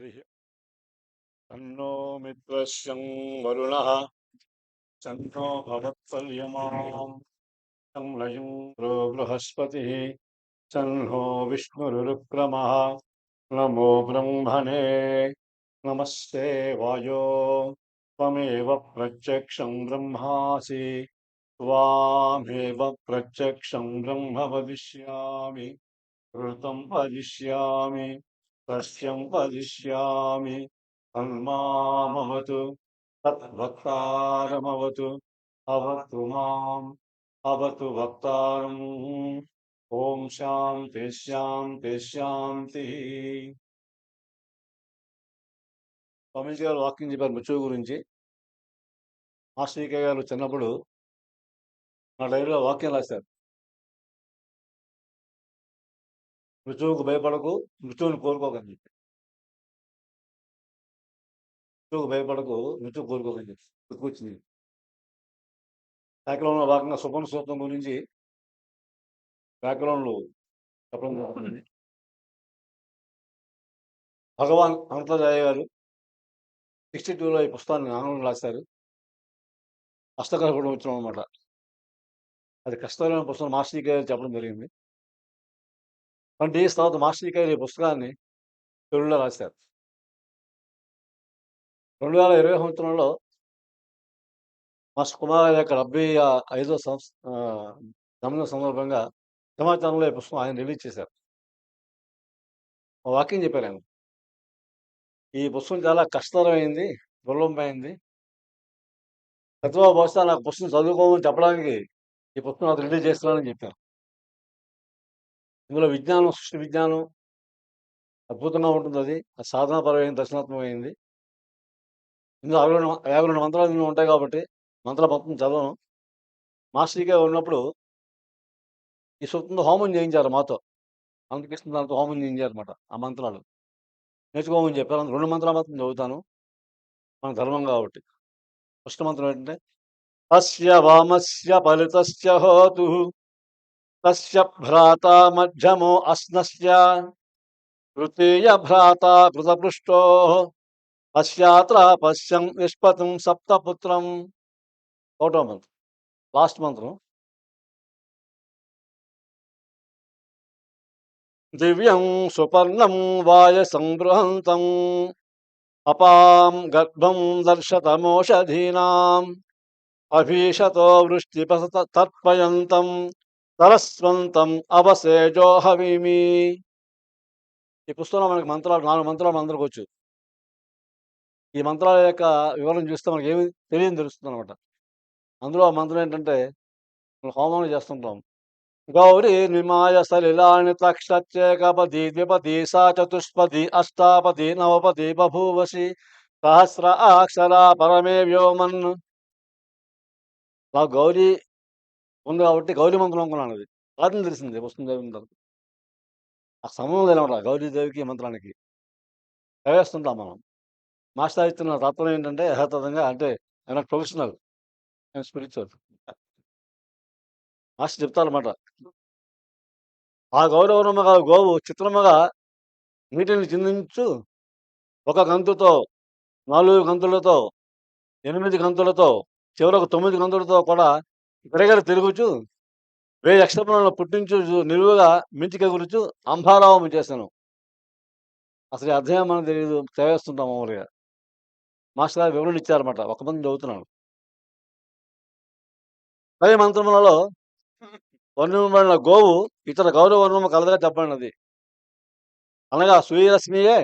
हरिः तन्नो मित्रस्यं वरुणः सन्नो भवत्पर्यमाम् संलयं बृहस्पतिः सन्नो विष्णुरुक्रमः नमो ब्रह्मणे नमस्ते वायो त्वमेव प्रत्यक्षं ब्रह्मासि त्वामेव प्रत्यक्षं ब्रह्म वदिष्यामि ऋतं वदिष्यामि सत्यं वदिष्यामि तन्मामवतु तद्वक्तारमवतु अवतु माम् अवतु वक्तारम् ఓం శాంతి శాంతి శాంతి. స్వామీజీ గారు వాక్యం చెప్పారు మృత్యువు గురించి. మాస్టర్ గారు చిన్నప్పుడు నా డైరీలో వాక్యం రాశారు. మృత్యువుకు భయపడకు, మృత్యువుని కోరుకోకని చెప్పి. మృత్యువుకు భయపడకు, మృత్యువు కోరుకోకని చెప్పి గుర్తుకొచ్చింది. వ్యాకరణంలో భాగంగా సుపర్ణ సూత్రం గురించి వ్యాకరణంలో చెప్పడం జరుగుతుంది. భగవాన్ అమృతరాయ గారు 62లో ఈ పుస్తకాన్ని ఆంగ్లంలో రాశారు. హస్తకళ కూడా వచ్చినాం అనమాట. అది కష్టమైన పుస్తకం మాస్టర్ గారు చెప్పడం జరిగింది. 20 years తర్వాత మాస్టర్ గారు ఈ పుస్తకాన్ని తెలుగులో రాశారు. 2020 సంవత్సరంలో మాస్టర్ కుమార్ యొక్క 75వ జన్మదిన సందర్భంగా సమాచారంలో ఈ పుస్తకం ఆయన రిలీజ్ చేశారు. వాక్యం చెప్పారు ఆయన. ఈ పుస్తకం చాలా కష్టతరమైంది, దుర్లభమైంది. ప్రతిభా బహుశా నాకు పుస్తకం చదువుకోమని చెప్పడానికి ఈ పుస్తకం నాకు రిలీజ్ చేస్తున్నానని చెప్పారు. ఇందులో విజ్ఞానం, సృష్టి విజ్ఞానం అద్భుతంగా ఉంటుంది. అది సాధనాపరమైంది, దర్శనాత్మకమైంది. ఇందులో 52 మంత్రాలు ఇందులో ఉంటాయి కాబట్టి మంత్రాలు మొత్తం చదవను. మాస్టర్గా ఉన్నప్పుడు ఈ సూత్రంతో హోమం చేయించారు మాతో. అనంతకృష్ణ దాంతో హోమం చేయించారన్నమాట. ఆ మంత్రాలు నేర్చుకోమని చెప్పారు. 2 మంత్రాలు మాత్రం చదువుతాను, మన ధర్మం కాబట్టి. ఫస్ట్ మంత్రం ఏంటంటే తస్య వామస్య ఫలితస్య హోతు తస్య భ్రాత మధ్యమో అస్నస్య తృతీయ భ్రాత కృతపృష్టో పశ్యాత్ర పశ్యం నిష్పతం సప్తపుత్రం. ఒకటో మంత్రం. లాస్ట్ మంత్రం దివ్యం సుపర్ణం వాయ సంబృహంతం అపాం గర్భం దర్శతమోషధీనాం అభీషతో వృష్టిపసత తర్పయంతం తరస్వంతం అవసేజో హవిమి. ఈ పుస్తకంలో మనకి మంత్రాలు 4 మంత్రాలు అందరికి వచ్చు. ఈ మంత్రాల యొక్క వివరణ చూస్తే మనకి ఏమి తెలియని తెలుస్తుంది అనమాట. అందులో ఆ మంత్రం ఏంటంటే మనం హోమం చేస్తుంటాం. గౌరీ నిమాయ సలిలాని తక్షేకపది ద్విపది సా చతుష్పది అష్టాపది నవపది బభూవసి సహస్ర అక్షర పరమే వ్యోమన్. నాకు గౌరీ ఉంది కాబట్టి గౌరీ మంత్రం అనుకున్నాను. అది కాదని తెలిసింది పుస్తకం చదివిన తర్వాత. ఆ సంబంధం లేనమాట గౌరీదేవికి మంత్రానికి. చదివేస్తుంటాం మనం. మాస్టర్ ఇస్తున్న తత్వం ఏంటంటే యథాతథంగా, అంటే ఆయన ప్రొఫెషనల్ అండ్ స్పిరిచువల్. మాస్టర్ చెప్తారన్నమాట. ఆ గౌరవముగా గోవు చిత్రముగా నీటిని చిందించు ఒక గంతుతో, 4 గంతులతో, 8 గంతులతో, చివరకు 9 గంతులతో కూడా తిరగలి తిరుగుచు 1000 అక్షరములను పుట్టించు నిలువుగా మించికెగురుచు అంబారావము చేశాను. అసలు అధ్యాయం మనకు తెలియదు, చదివేస్తుంటాం మామూలుగా. మాస్టర్ గారు వివరణ ఇచ్చారన్నమాట. ఒక మంది చదువుతున్నాను. పై మంత్రములలో వర్ణింపబడిన గోవు ఇతర గౌరవ వర్ణము కలదుగా చెప్పబడినది. అనగా సూర్యరశ్మియే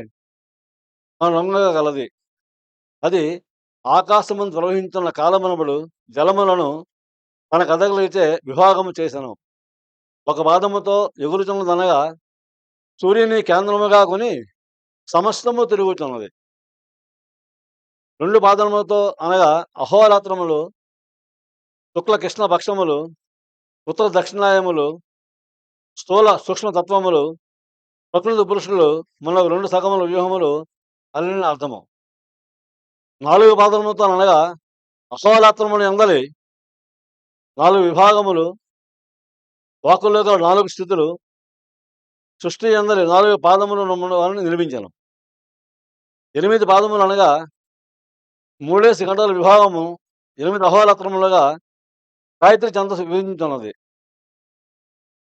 మన రంగుగా కలది. అది ఆకాశమును ప్రవహించున్న కాలమనబడు జలములను తన కదలిచే విభాగము చేసెను. ఒక పాదముతో ఎగురుచున్నదనగా సూర్యుని కేంద్రముగా కొని సమస్తము తిరుగుతున్నది. 2 పాదములతో అనగా అహోరాత్రములు, శుక్ల కృష్ణ పక్షములు, ఉత్తర దక్షిణాయములు, స్థూల సూక్ష్మ తత్వములు, ప్రకృతి పురుషులు మనకు 2 సగముల వ్యూహములు అల్లిన అర్థము. 4 పాదములతో అనగా అహోరాత్రములు ఎందలి 4 విభాగములు, వాకుల్లో 4 స్థితులు, సృష్టి ఎందలి 4 పాదములు వారిని నిర్మించను. 8 పాదములు అనగా 3 గంటల విభాగము 8 అహోరాత్రములుగా గాయత్రి ఛందస్సు విభజించున్నది.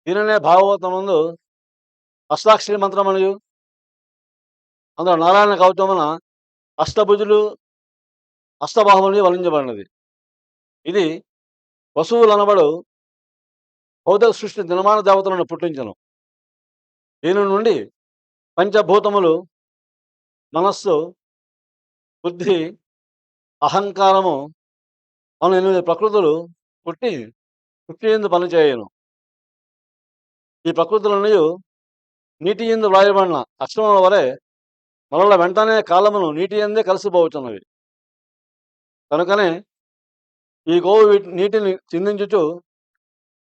దీనినే భాగవతమందు అష్టాక్షరి మంత్రమనియు, అందులో నారాయణ కవచమున అష్టభుజులు అష్టబాహువులు వర్ణించబడినది. ఇది వసువులనబడు భౌతిక సృష్టి దినమాన దేవతలను పుట్టించను. దీని నుండి పంచభూతములు మనస్సు, బుద్ధి, అహంకారము అను 8 ప్రకృతులు పుట్టి సృష్టి యందు పనిచేయను. ఈ ప్రకృతులన్నీ నీటి యందు వ్రాయబడిన అక్షరముల వలె మరల వెంటనే కాలమును నీటి యందే కలిసిపోవచ్చున్నవి. కనుకనే ఈ గోవు నీటిని చిందించుచు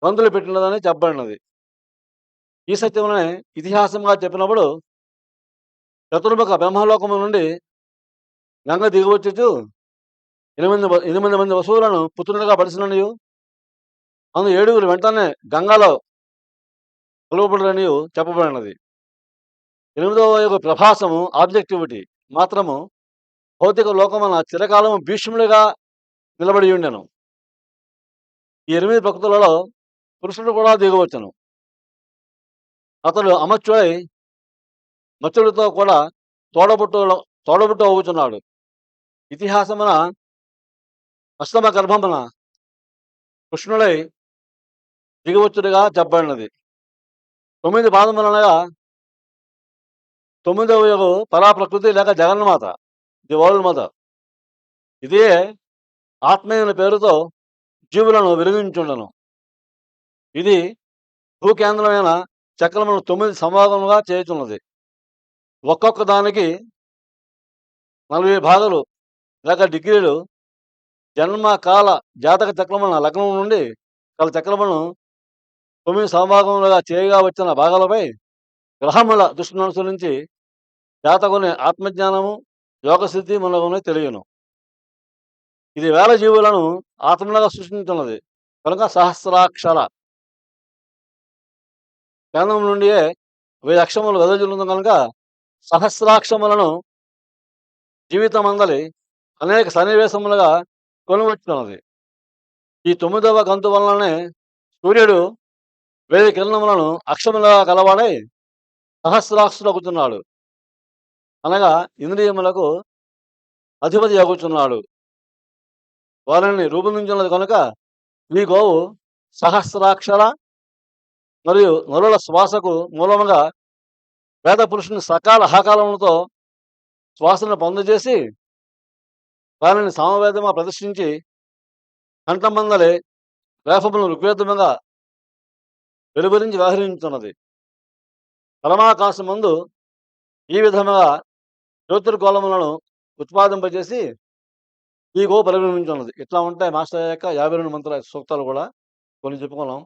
గంతులు పెట్టినదని చెప్పబడినది. ఈ సత్యమునే ఇతిహాసంగా చెప్పినప్పుడు చతుర్ముఖ బ్రహ్మలోకము నుండి గంగ దిగివచ్చుచు 8 మంది వసువులను పుత్రులుగా పడిసిననియు, అందు 7 వెంటనే గంగలో కలువబడురనియు చెప్పబడినది. 8వ యొక్క ప్రభాసము ఆబ్జెక్టివిటీ మాత్రము భౌతిక లోకమున చిరకాలము భీష్ములుగా నిలబడి ఉండెను. ఈ 8 ప్రకృతులలో పురుషుడు కూడా దిగవచ్చును. అతడు అమర్చుడై మత్స్యుడితో కూడా తోడబుట్టు అవుతున్నాడు. ఇతిహాసమున అష్టమ గర్భమున కృష్ణుడై దిగవచ్చుడుగా చెప్పబడినది. 9 పాదములనగా 9వ యుగ పరాప్రకృతి లేక జగన్మాత, ది వరల్డ్ మదర్. ఇదే ఆత్మీయుల పేరుతో జీవులను వెలిగించుండను. ఇది భూకేంద్రమైన చక్రములను 9 సంభాగములుగా చేయుచున్నది. ఒక్కొక్క దానికి 40 భాగాలు లేక డిగ్రీలు జన్మ కాల జాతక చక్రమున లగ్నం నుండి గల చక్రమును 9 సంభాగములుగా చేయగా వచ్చిన భాగాలపై గ్రహముల దృష్టిని అనుసరించి జాతకుని ఆత్మజ్ఞానము, యోగసిద్ధి మొదలగునవి తెలియను. ఇది వేల జీవులను ఆత్మలుగా సృష్టించున్నది. కనుక సహస్రాక్షర కేంద్రం నుండియే 1000 అక్షరములు వెదజల్లుతుంది. కనుక సహస్రాక్షములను జీవితమందలి అనేక సన్నివేశములుగా కొనుగొచ్చుతున్నది. ఈ 9వ గంతు వలననే సూర్యుడు 1000 కిరణములను అక్షములుగా కలవాడై సహస్రాక్షుడగుతున్నాడు. అనగా ఇంద్రియములకు అధిపతి అగుచున్నాడు. వారిని రూపొందించున్నది. కనుక ఈ గోవు సహస్రాక్షర మరియు నరుల శ్వాసకు మూలముగా వేద పురుషుని సకాల హాకాలములతో శ్వాసను పొందజేసి వారిని సామవేదముగా ప్రదర్శించి కంఠమందలి రేఫములను ఋగ్వేదముగా వెలువరించి వ్యవహరించుతున్నది. పరమాకాశమందు ఈ విధముగా జ్యోతిర్గోళములను ఉత్పాదింపజేసి ఈ గోవు పరిగణించున్నది. ఇట్లా ఉంటాయి మాస్టర్ యొక్క 52 మంత్ర సూక్తాలు కూడా కొన్ని చెప్పుకున్నాం.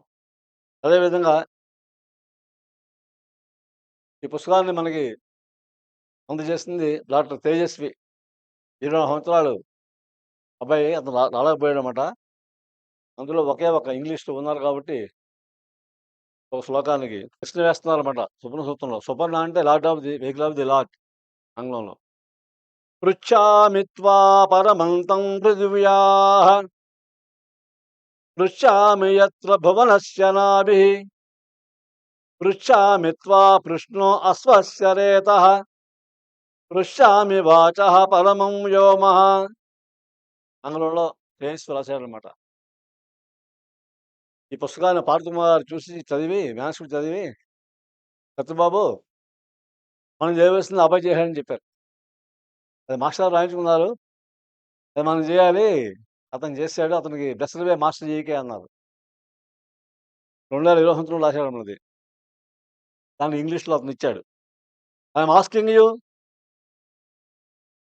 అదేవిధంగా ఈ పుస్తకాన్ని మనకి అందజేసింది డాక్టర్ తేజస్వి. 20 సంవత్సరాలు అబ్బాయి, అతను రాలేకపోయాడనమాట. అందులో ఒకే ఒక ఇంగ్లీష్లో ఉన్నారు కాబట్టి ఒక శ్లోకానికి ప్రశ్న వేస్తున్నారన్నమాట. సుపర్ణ సూత్రంలో సుపర్ణ అంటే lord of the vehicle of the lord ఆంగ్లంలో. పృచ్ఛామిత్వా పరమంతం పృథివ్యాః పృచ్ఛామి యత్ర భువనస్య నాభిః పృచ్ఛామిత్వా పృష్ణో అశ్వస్య రేతః పృచ్ఛామి వాచః పరమం వ్యోమః. ఆంగ్లంలో తేజస్వి రాశారనమాట. ఈ పుస్తకాన్ని పార్వతమ్మ చూసి చదివి మ్యాథ్స్ చదివి, సత్యబాబు మనం చేయవలసింది అబ్బాయి చేయాలని చెప్పారు. అది మాస్టర్ రాయించుకున్నారు. అది మనం చేయాలి, అతను చేశాడు, అతనికి బెస్ట్ వే మాస్టర్ చేయకే అన్నారు. 2020 సంవత్సరంలో రాశాడు అన్నది. దాన్ని ఇంగ్లీష్లో అతను ఇచ్చాడు. I'm asking you,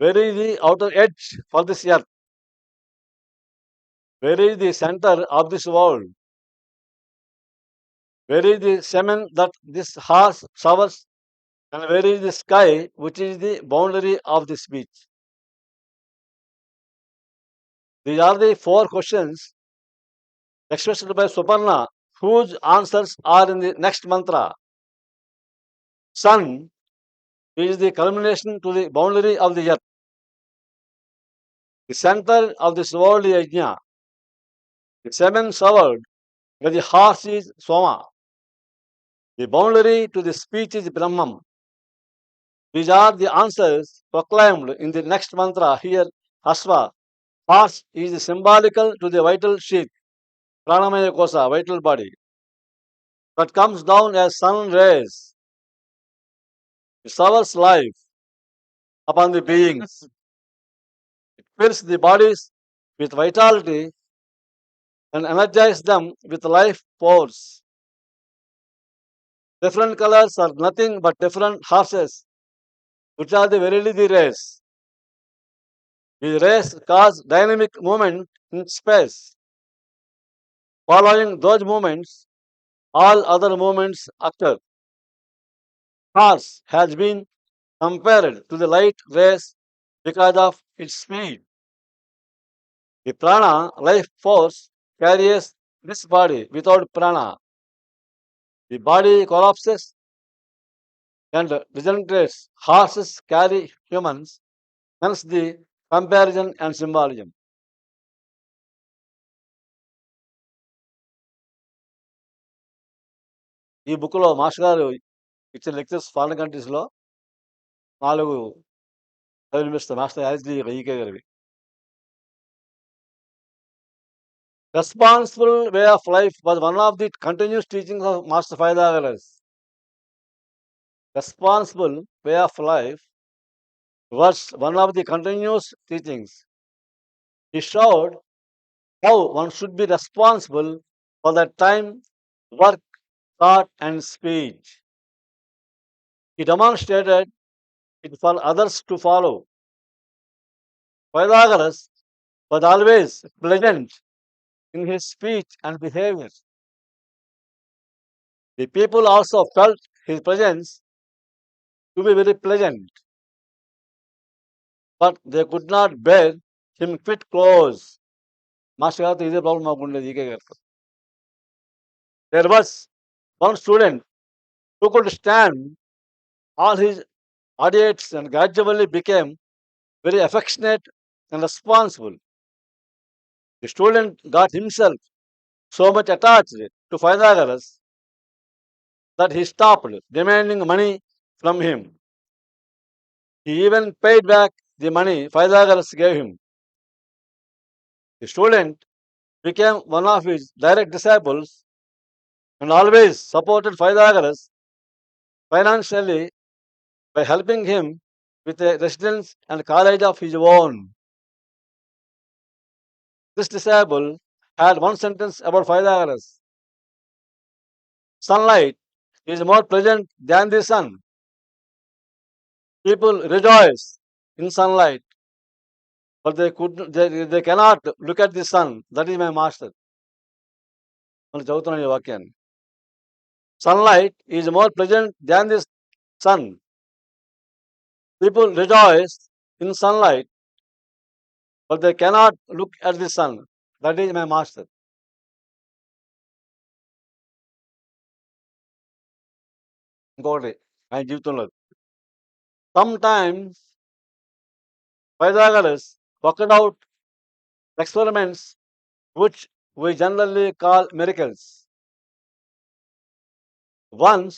where is the outer edge for this earth, where is the centre of this world, where is the semen that this horse showers, and where is the sky which is the boundary of the speech? These are the 4 questions expressed by Suparna, whose answers are in the next mantra. Sun is the culmination to the boundary of the earth. the center of this world is Yajna. The seven served where the horse is Soma. The boundary to the speech is Brahman. These are the answers proclaimed in the next mantra here. Asva. Horse is symbolical to the vital sheath, Pranamaya Kosa, vital body, that comes down as sun rays. It showers life upon the beings. It fills the bodies with vitality and energizes them with life force. Different colors are nothing but different horses, which are the verily the rays. These rays cause dynamic movement in space. Following those movements, all other movements occur. Horse has been compared to the light rays because of its speed. The prana, life force, carries this body. Without prana, the body collapses and disintegrates. Horses carry humans, hence the comparison and symbolism. ఈ బుక్లో master గారు ఇచ్చిన lectures foreign కంట్రీస్లో 4 చదివినిపిస్తారు. Master యాజ్డి ఈకే గారివి. Responsible way of life was one of the continuous teachings of Master Pythagoras. Responsible way of life was one of the continuous teachings. He showed how one should be responsible for the time, work, thought, and speech. He demonstrated it for others to follow. Pythagoras was always pleasant in his speech and behavior. The people also felt his presence to be very pleasant, but they could not bear him quite close. Master గారితో ఇదే problem మాకు ఉండేది ఈకే గారితో. There was one student who could stand all his audience and gradually became very affectionate and responsible. The student got himself so much attached to Pythagoras that he stopped demanding money from him. He even paid back the money Pythagoras gave him. The student became one of his direct disciples and always supported Pythagoras financially by helping him with a residence and college of his own. This disciple had one sentence about Pythagoras: sunlight is more pleasant than the sun. People rejoice in sunlight, but they cannot look at the sun. That is my master. మనం చదువుతున్నాం ఈ వాక్యాన్ని. Sunlight is more pleasant than the sun. People rejoice in sunlight, but they cannot look at the sun. That is my master. ఇంకొకటి ఆయన జీవితంలో, sometimes Pythagoras worked out experiments which we generally call miracles. Once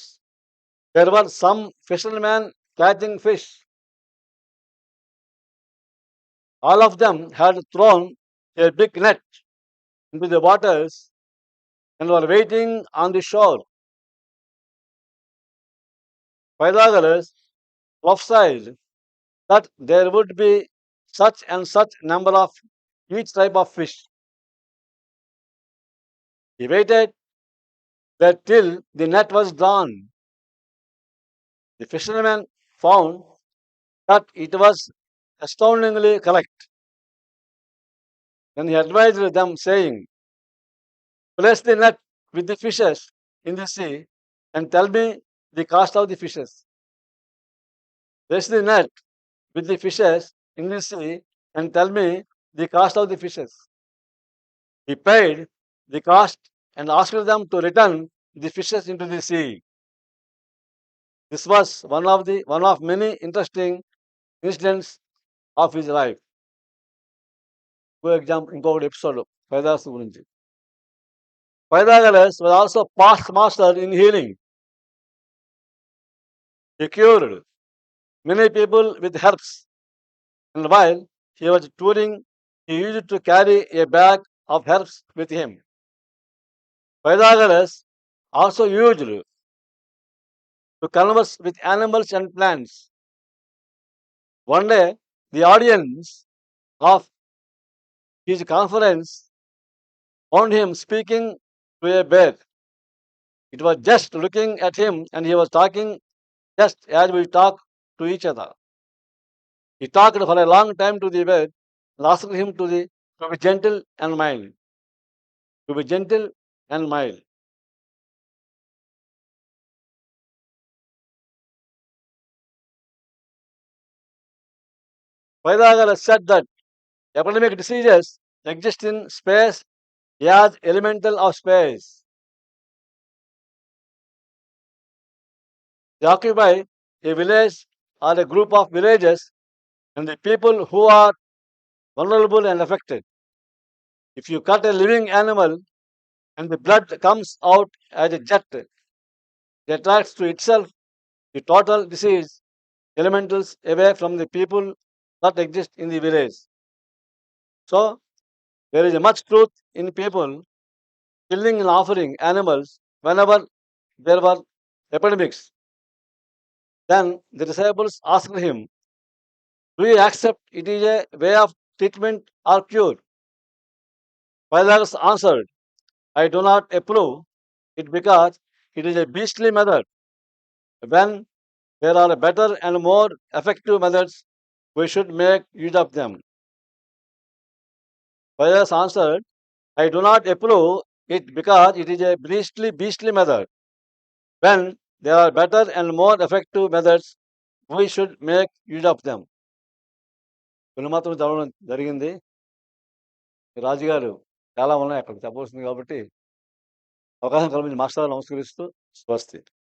there were some fishermen catching fish. All of them had thrown a big net into the waters and were waiting on the shore. Pythagoras prophesied that there would be such and such number of each type of fish. He waited there till the net was drawn. The fishermen found that it was astoundingly correct. Then he advised them, saying, place the net with the fishes in the sea and tell me the cost of the fishes. Place the net with the fishes in the sea and tell me the cost of the fishes. He paid the cost and asked them to return the fishes into the sea. This was one of many interesting incidents of his life. ఇంకొకటి episode పైదాసు గురించి. Pythagoras was also past master in healing. He cured many people with herbs, and while he was touring, he used to carry a bag of herbs with him. Pythagoras also used to converse with animals and plants. One day, the audience of his conference found him speaking to a bear. It was just looking at him, and he was talking just as we talk to each other. He talked for a long time to the bear and asked him to be gentle and mild. To be gentle and mild. Pythagoras said that epidemic diseases exist in space as elemental of space. They occupy a village or a group of villages and the people who are vulnerable and affected. If you cut a living animal and the blood comes out as a jet, it attracts to itself the total disease elementals away from the people that exist in the village. So, there is much truth in people killing and offering animals whenever there were epidemics. Then the disciples asked him, do you accept it is a way of treatment or cure? Pythagoras answered, I do not approve it because it is a beastly method. When there are better and more effective methods, we should make use of them. Pythagoras answered, I do not approve it because it is a beastly method. When there are better and more effective methods, we should make use of them. వినుమాత్రం చదవడం జరిగింది. రాజుగారు చాలా ఉన్నాయి అక్కడ చెప్పవలసింది కాబట్టి అవకాశం కల్పించిన మాస్టర్ నమస్కరిస్తూ స్వస్తి.